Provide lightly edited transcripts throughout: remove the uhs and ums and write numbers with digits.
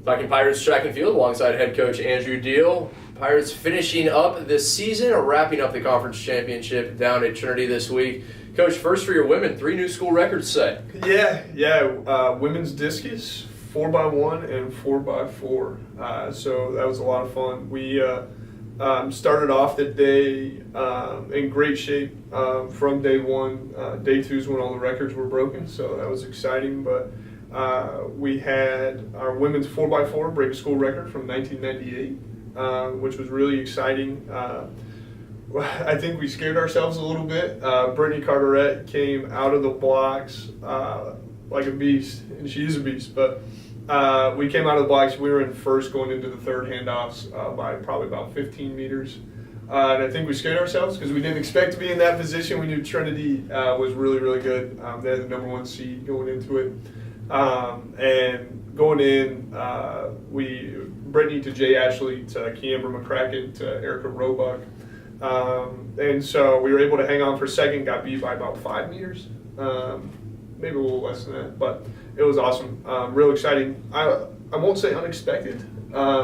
Talking Pirates track and field alongside head coach Andrew Diehl. Pirates finishing up this season, or wrapping up the conference championship down at Trinity this week. Coach, first for your women, 3 new school records set. Yeah. Women's Discus, 4x1 and 4x4. So that was a lot of fun. We started off the day in great shape from day one. Day 2 is when all the records were broken, so that was exciting. But we had our women's 4x4 break a school record from 1998, which was really exciting. I think we scared ourselves a little bit. Brittany Carteret came out of the blocks like a beast, and she is a beast. But we came out of the blocks. We were in first going into the third handoffs by probably about 15 meters. And I think we scared ourselves because we didn't expect to be in that position. We knew Trinity was really, really good. They had the number 1 seed going into it. And going in, Brittany to Jay Ashley to Kiamber McCracken to Erica Roebuck. And so we were able to hang on for second, got beat by about 5 meters, maybe a little less than that, but it was awesome. Real exciting. I won't say unexpected.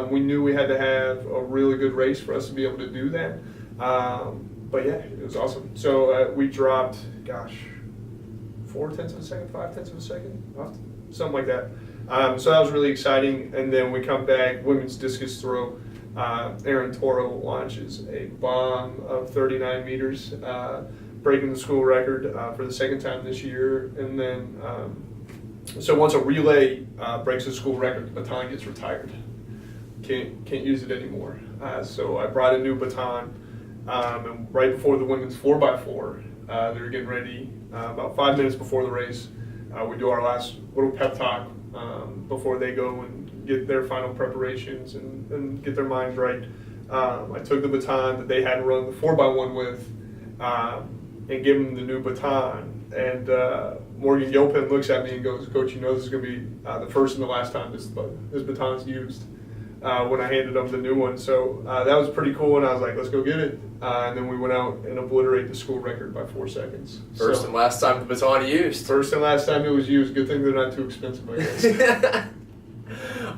We knew we had to have a really good race for us to be able to do that. But yeah, it was awesome. So we dropped, 4/10 of a second, 5/10 of a second, something like that. So that was really exciting. And then we come back, women's discus throw. Aaron Toro launches a bomb of 39 meters, breaking the school record for the second time this year. And then, so once a relay breaks the school record, the baton gets retired. Can't use it anymore. So I brought a new baton, and right before the women's 4x4, they were getting ready. About 5 minutes before the race, we do our last little pep talk before they go and get their final preparations and get their minds right. I took the baton that they had run the 4x1 with and give them the new baton. And Morgan Gilpin looks at me and goes, "Coach, you know this is going to be the first and the last time this baton's used." When I handed them the new one. So that was pretty cool, and I was like, let's go get it. And then we went out and obliterated the school record by 4 seconds. First and last time the baton used. First and last time it was used. Good thing they're not too expensive, I guess.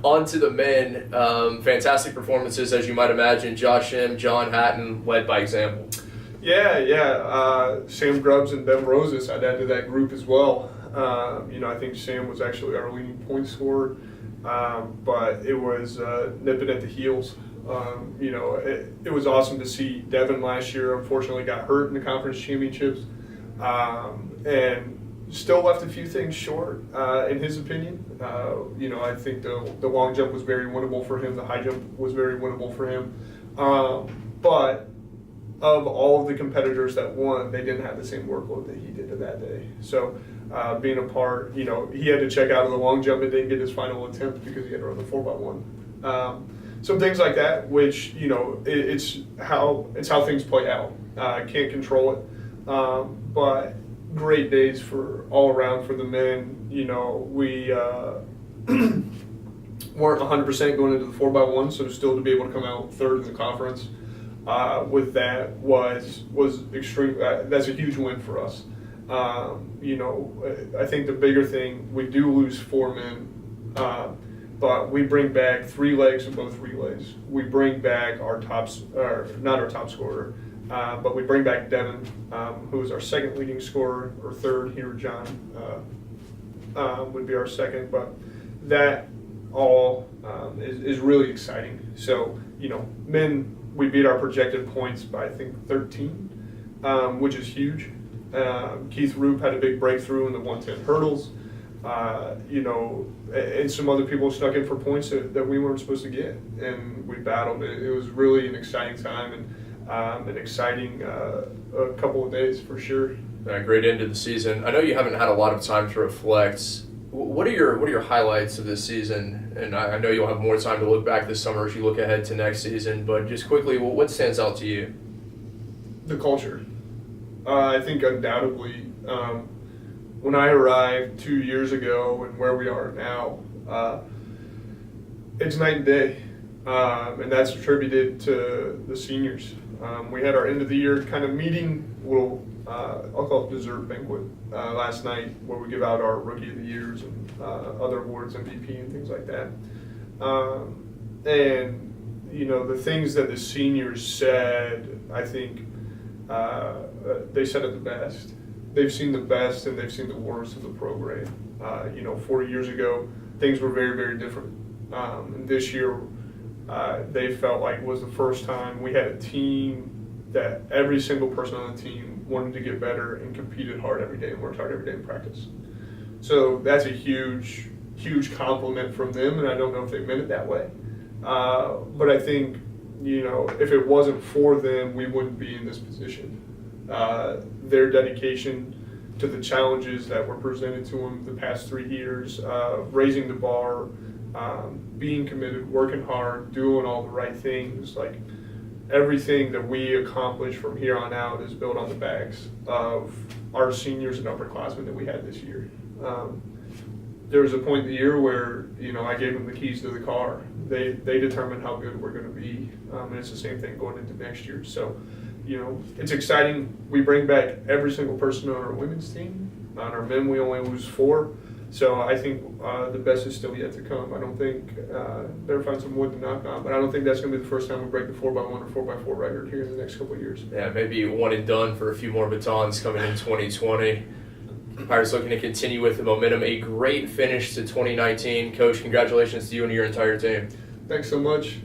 On to the men. Fantastic performances, as you might imagine. Josh Shim, John Hatton led by example. Yeah. Sam Grubbs and Ben Roses, I'd add to that group as well. I think Sam was actually our leading point scorer. But it was nipping at the heels. It was awesome to see Devin last year. Unfortunately, got hurt in the conference championships, and still left a few things short, in his opinion. I think the long jump was very winnable for him. The high jump was very winnable for him. But of all of the competitors that won, they didn't have the same workload that he did that day. So being a part, he had to check out of the long jump and didn't get his final attempt because he had to run the 4x1. Some things like that, which, it's how things play out. Can't control it. But great days for all around for the men. We weren't 100% going into the 4x1, so still to be able to come out third in the conference with that was extreme. That's a huge win for us. I think the bigger thing, we do lose 4 men, but we bring back 3 legs in both relays. We bring back not our top scorer, but we bring back Devin, who is our second leading scorer, or third here. John would be our second, but that all is really exciting. So, men, we beat our projected points by, I think, 13, which is huge. Keith Roop had a big breakthrough in the 110 hurdles, and some other people snuck in for points that we weren't supposed to get, and we battled it. It was really an exciting time and an exciting a couple of days for sure. Great end to the season. I know you haven't had a lot of time to reflect. What are your highlights of this season? And I know you'll have more time to look back this summer as you look ahead to next season, but just quickly, what stands out to you? The culture. I think undoubtedly, when I arrived 2 years ago and where we are now, it's night and day, and that's attributed to the seniors. We had our end of the year kind of meeting, I'll call it dessert banquet, last night, where we give out our Rookie of the Years and other awards, MVP and things like that. And, you know, the things that the seniors said, I think they said it the best. They've seen the best and they've seen the worst of the program. You know, 4 years ago, things were very, very different. And this year, they felt like was the first time we had a team that every single person on the team wanted to get better and competed hard every day and worked hard every day in practice. So that's a huge, huge compliment from them, and I don't know if they meant it that way. But I think, you know, if it wasn't for them, we wouldn't be in this position. Their dedication to the challenges that were presented to them the past 3 years, raising the bar, being committed, working hard, doing all the right things, like everything that we accomplish from here on out is built on the backs of our seniors and upperclassmen that we had this year. There was a point in the year where, you know, I gave them the keys to the car. They determine how good we're going to be, and it's the same thing going into next year. So, you know, it's exciting. We bring back every single person on our women's team. On our men, we only lose 4. So I think the best is still yet to come. I don't think, better find some wood to knock on, but I don't think that's going to be the first time we break the 4x1 or 4x4 record here in the next couple of years. Yeah, maybe one and done for a few more batons coming in 2020. Pirates looking to continue with the momentum. A great finish to 2019. Coach, congratulations to you and your entire team. Thanks so much.